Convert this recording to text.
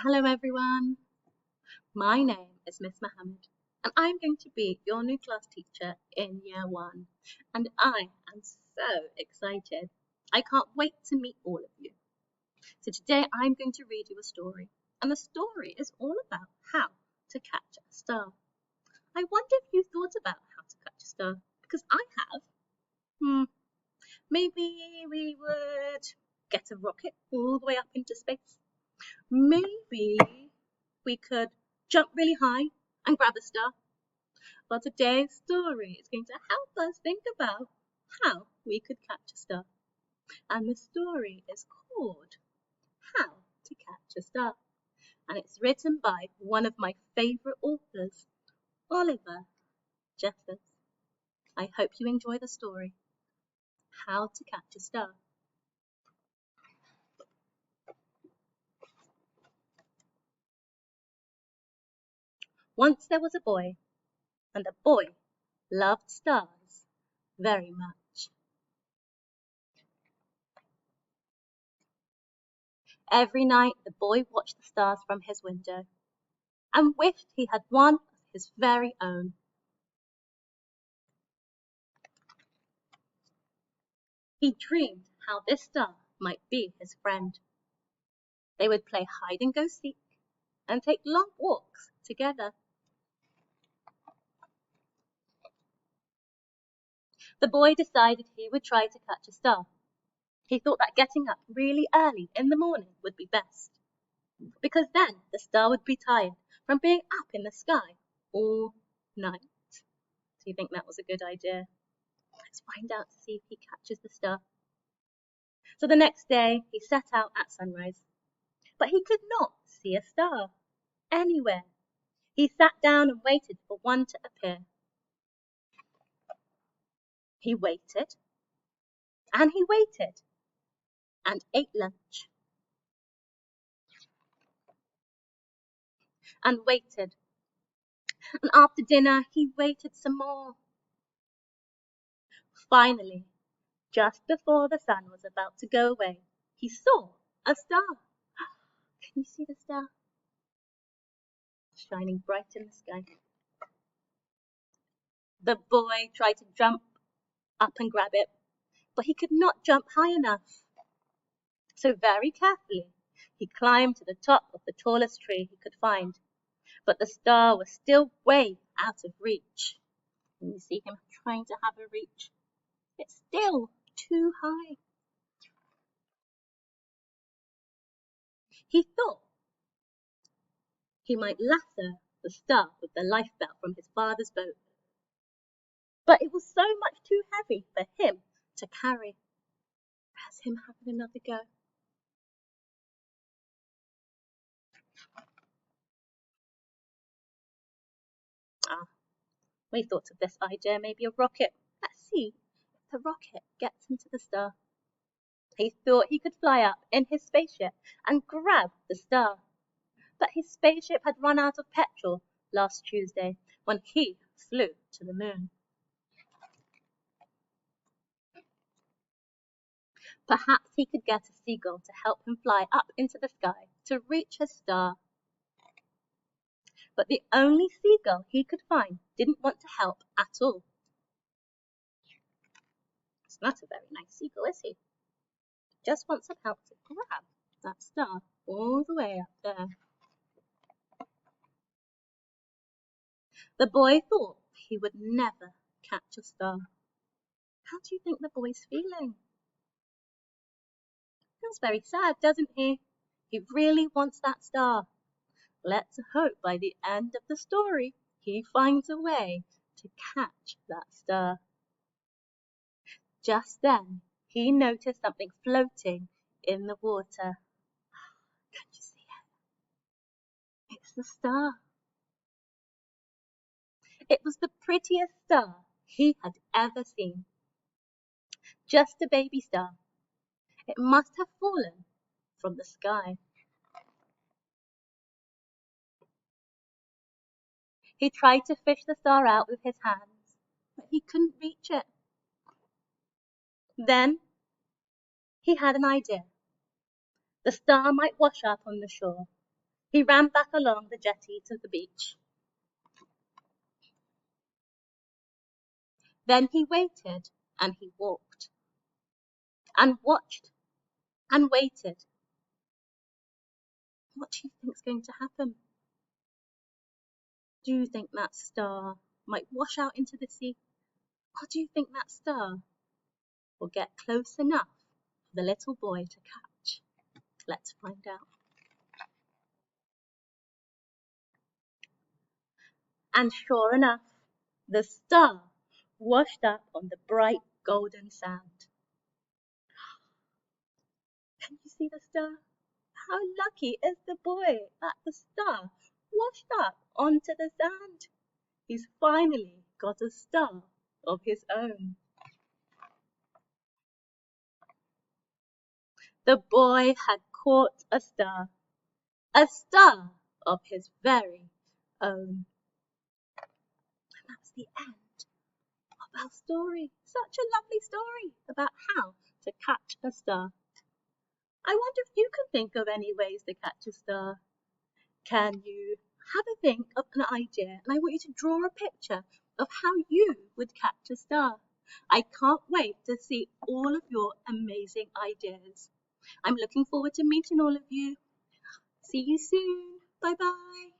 Hello everyone, my name is Miss Mohammed and I'm going to be your new class teacher in year 1 and I am so excited. I can't wait to meet all of you. So today I'm going to read you a story and the story is all about how to catch a star. I wonder if you thought about how to catch a star because I have. Maybe we would get a rocket all the way up into space. Maybe we could jump really high and grab a star. Well, today's story is going to help us think about how we could catch a star. And the story is called How to Catch a Star. And it's written by one of my favourite authors, Oliver Jeffers. I hope you enjoy the story, How to Catch a Star. Once there was a boy, and the boy loved stars very much. Every night the boy watched the stars from his window and wished he had one of his very own. He dreamed how this star might be his friend. They would play hide and go seek and take long walks together. The boy decided he would try to catch a star. He thought that getting up really early in the morning would be best, because then the star would be tired from being up in the sky all night. Do you think that was a good idea? Let's find out to see if he catches the star. So the next day he set out at sunrise, but he could not see a star anywhere. He sat down and waited for one to appear. He waited and he waited and ate lunch and waited. And after dinner, he waited some more. Finally, just before the sun was about to go away, he saw a star. Can you see the star? Shining bright in the sky. The boy tried to jump up and grab it, but he could not jump high enough. So very carefully, he climbed to the top of the tallest tree he could find. But the star was still way out of reach. Can you see him trying to have a reach? It's still too high. He thought he might lasso the star with the lifebelt from his father's boat. But it was so much too heavy for him to carry. Let's him having another go. We thought of this idea, maybe a rocket. Let's see if the rocket gets into the star. He thought he could fly up in his spaceship and grab the star. But his spaceship had run out of petrol last Tuesday when he flew to the moon. Perhaps he could get a seagull to help him fly up into the sky to reach his star. But the only seagull he could find didn't want to help at all. It's not a very nice seagull, is he? Just wants some help to grab that star all the way up there. The boy thought he would never catch a star. How do you think the boy's feeling? Feels very sad, doesn't he? He really wants that star. Let's hope by the end of the story he finds a way to catch that star. Just then he noticed something floating in the water. Can you see it? It's the star. It was the prettiest star he had ever seen. Just a baby star. It must have fallen from the sky. He tried to fish the star out with his hands, but he couldn't reach it. Then he had an idea. The star might wash up on the shore, He ran back along the jetty to the beach. Then he waited and he walked and watched and waited. What do you think's going to happen? Do you think that star might wash out into the sea? Or do you think that star will get close enough for the little boy to catch? Let's find out. And sure enough, the star washed up on the bright golden sand. Can you see the star? How lucky is the boy that the star washed up onto the sand. He's finally got a star of his own. The boy had caught a star of his very own. And that's the end of our story. Such a lovely story about how to catch a star. I wonder if you can think of any ways to catch a star. Can you have a think of an idea? And I want you to draw a picture of how you would catch a star. I can't wait to see all of your amazing ideas. I'm looking forward to meeting all of you. See you soon. Bye bye.